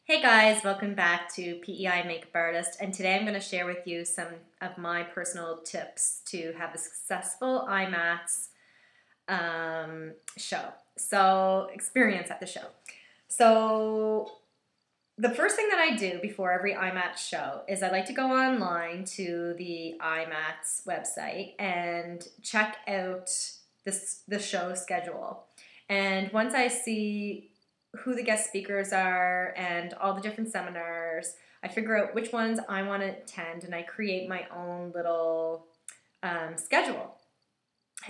Hey guys, welcome back to PEI Makeup Artist, and today I'm going to share with you some of my personal tips to have a successful IMATS experience at the show. So the first thing that I do before every IMATS show is I like to go online to the IMATS website and check out the show schedule. And once I see who the guest speakers are and all the different seminars, I figure out which ones I want to attend, and I create my own little schedule.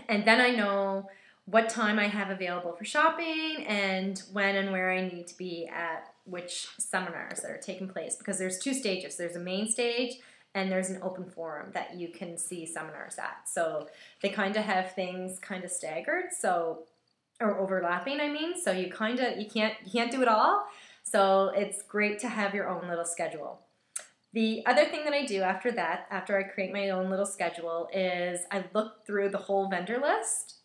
And then I know what time I have available for shopping and when and where I need to be at which seminars that are taking place, because there's two stages. There's a main stage and there's an open forum that you can see seminars at. So they kind of have things kind of staggered, or overlapping, I mean. So you can't do it all. So it's great to have your own little schedule. The other thing that I do after that, after I create my own little schedule, is I look through the whole vendor list,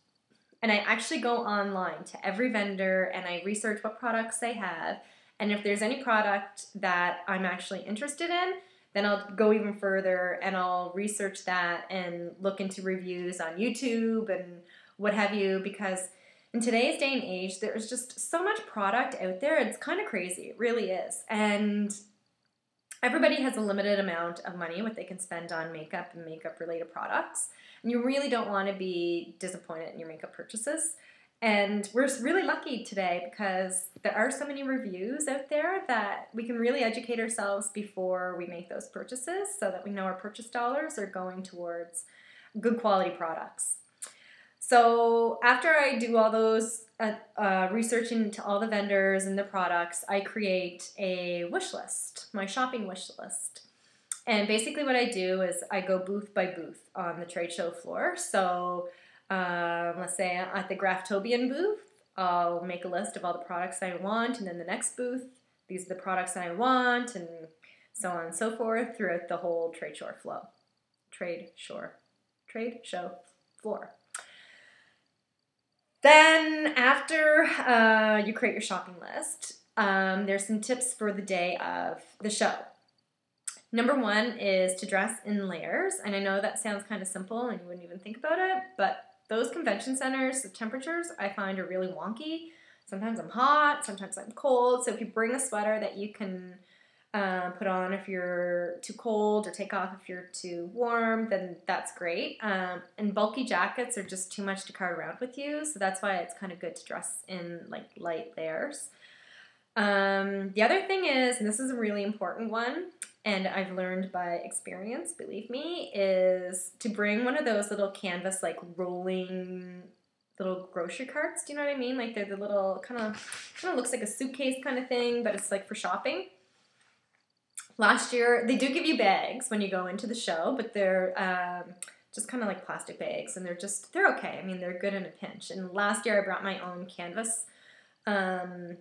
and I actually go online to every vendor and I research what products they have. And if there's any product that I'm actually interested in, then I'll go even further and I'll research that and look into reviews on YouTube and what have you, because in today's day and age, there's just so much product out there. It's kind of crazy. It really is. And everybody has a limited amount of money what they can spend on makeup and makeup-related products. And you really don't want to be disappointed in your makeup purchases. And we're really lucky today because there are so many reviews out there that we can really educate ourselves before we make those purchases so that we know our purchase dollars are going towards good quality products. So after I do all those research into all the vendors and the products, I create a wish list, my shopping wish list. And basically what I do is I go booth by booth on the trade show floor. So let's say at the Graftobian booth, I'll make a list of all the products I want, and then the next booth, these are the products I want, and so on and so forth throughout the whole trade show floor. Then after you create your shopping list, there's some tips for the day of the show. Number one is to dress in layers. And I know that sounds kind of simple and you wouldn't even think about it, but those convention centers, the temperatures I find are really wonky. Sometimes I'm hot, sometimes I'm cold. So if you bring a sweater that you can put on if you're too cold, or take off if you're too warm, then that's great. And bulky jackets are just too much to cart around with you, so that's why it's kind of good to dress in like light layers. The other thing is, and this is a really important one, and I've learned by experience, believe me, is to bring one of those little canvas, like rolling little grocery carts. Do you know what I mean? Like they're the little kind of looks like a suitcase kind of thing, but it's like for shopping. Last year, they do give you bags when you go into the show, but they're just kind of like plastic bags, and they're okay. I mean, they're good in a pinch. And last year, I brought my own canvas, kind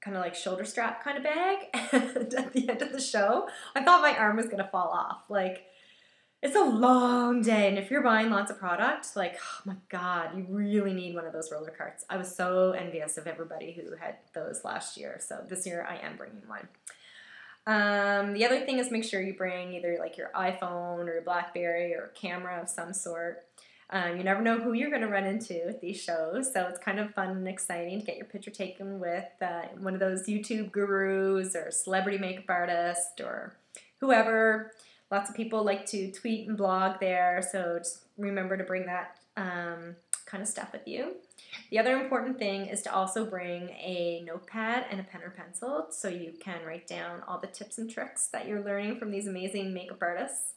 of like shoulder strap kind of bag. And at the end of the show, I thought my arm was gonna fall off. Like, it's a long day, and if you're buying lots of product, like, oh my God, you really need one of those roller carts. I was so envious of everybody who had those last year. So this year, I am bringing one. The other thing is make sure you bring either like your iPhone or BlackBerry or a camera of some sort. You never know who you're going to run into at these shows, so it's kind of fun and exciting to get your picture taken with one of those YouTube gurus or celebrity makeup artist or whoever. Lots of people like to tweet and blog there, so just remember to bring that kind of stuff with you. The other important thing is to also bring a notepad and a pen or pencil so you can write down all the tips and tricks that you're learning from these amazing makeup artists.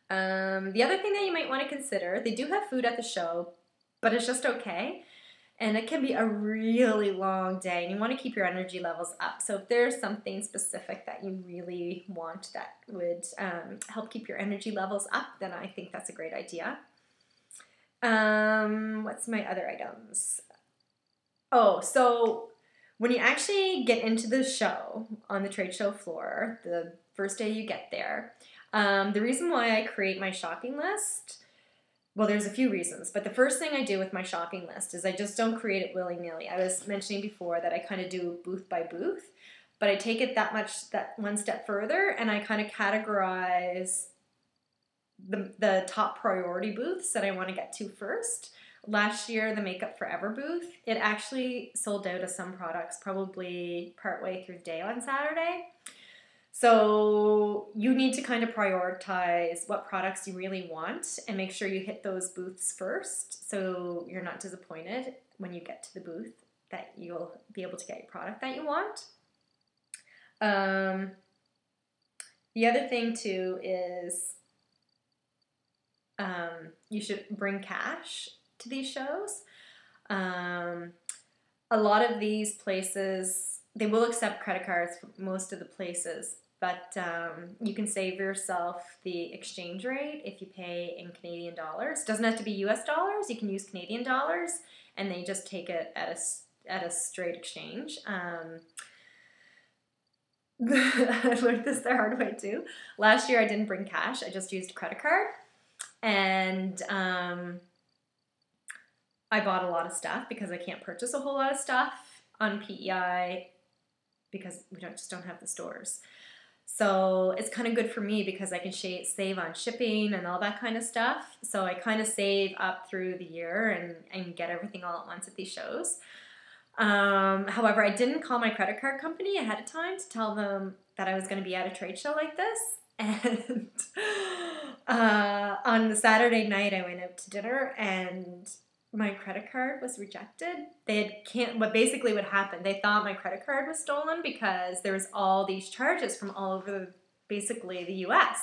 The other thing that you might want to consider, they do have food at the show, but it's just okay. And it can be a really long day, and you want to keep your energy levels up. So if there's something specific that you really want that would help keep your energy levels up, then I think that's a great idea. What's my other items? Oh, so when you actually get into the show on the trade show floor, the first day you get there, the reason why I create my shopping list, well, there's a few reasons, but the first thing I do with my shopping list is I just don't create it willy-nilly. I was mentioning before that I kind of do booth by booth, but I take it that one step further, and I kind of categorize the top priority booths that I want to get to first. Last year, the Makeup Forever booth, it actually sold out of some products probably partway through the day on Saturday. So you need to kind of prioritize what products you really want and make sure you hit those booths first, so you're not disappointed when you get to the booth that you'll be able to get your product that you want. The other thing too is you should bring cash to these shows. A lot of these places, they will accept credit cards for most of the places, but you can save yourself the exchange rate if you pay in Canadian dollars. It doesn't have to be US dollars. You can use Canadian dollars, and they just take it at a straight exchange. I learned this the hard way too. Last year I didn't bring cash. I just used a credit card, and I bought a lot of stuff because I can't purchase a whole lot of stuff on PEI because we just don't have the stores. So it's kind of good for me because I can save on shipping and all that kind of stuff. So I kind of save up through the year and get everything all at once at these shows. However, I didn't call my credit card company ahead of time to tell them that I was going to be at a trade show like this. And on the Saturday night, I went out to dinner and my credit card was rejected. What basically would happen, they thought my credit card was stolen because there was all these charges from all over basically the US.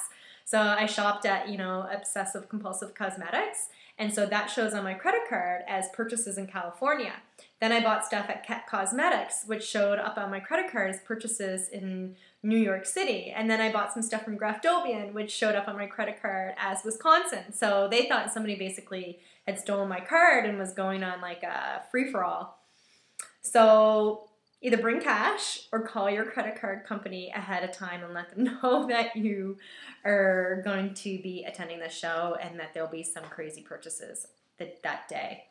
So I shopped at, Obsessive Compulsive Cosmetics, and so that shows on my credit card as purchases in California. Then I bought stuff at Ket Cosmetics, which showed up on my credit card as purchases in New York City. And then I bought some stuff from Graftobian, which showed up on my credit card as Wisconsin. So they thought somebody basically had stolen my card and was going on like a free-for-all. So either bring cash or call your credit card company ahead of time and let them know that you are going to be attending the show and that there'll be some crazy purchases that day.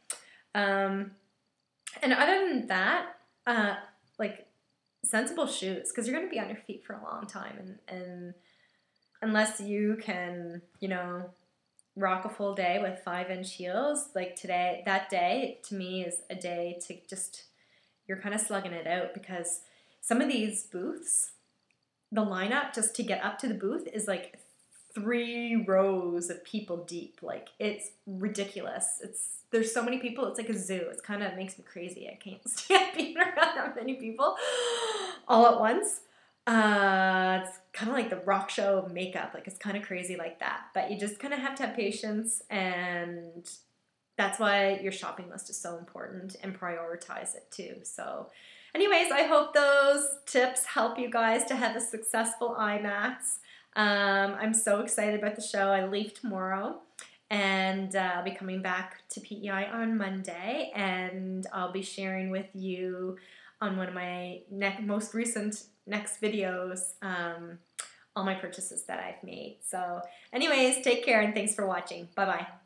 And other than that, like sensible shoes, because you're going to be on your feet for a long time, and unless you can, rock a full day with 5-inch heels, like that day to me is a day to just, you're kind of slugging it out, because some of these booths, the lineup just to get up to the booth is like 3 rows of people deep. Like, it's ridiculous. There's so many people, it's like a zoo. It kind of makes me crazy. I can't stand being around that many people all at once. It's kind of like the rock show of makeup. Like, it's kind of crazy like that. But you just kind of have to have patience, and that's why your shopping list is so important, and prioritize it too. So anyways, I hope those tips help you guys to have a successful IMATS. I'm so excited about the show. I leave tomorrow, and I'll be coming back to PEI on Monday, and I'll be sharing with you on one of my most recent next videos all my purchases that I've made. So anyways, take care and thanks for watching. Bye-bye.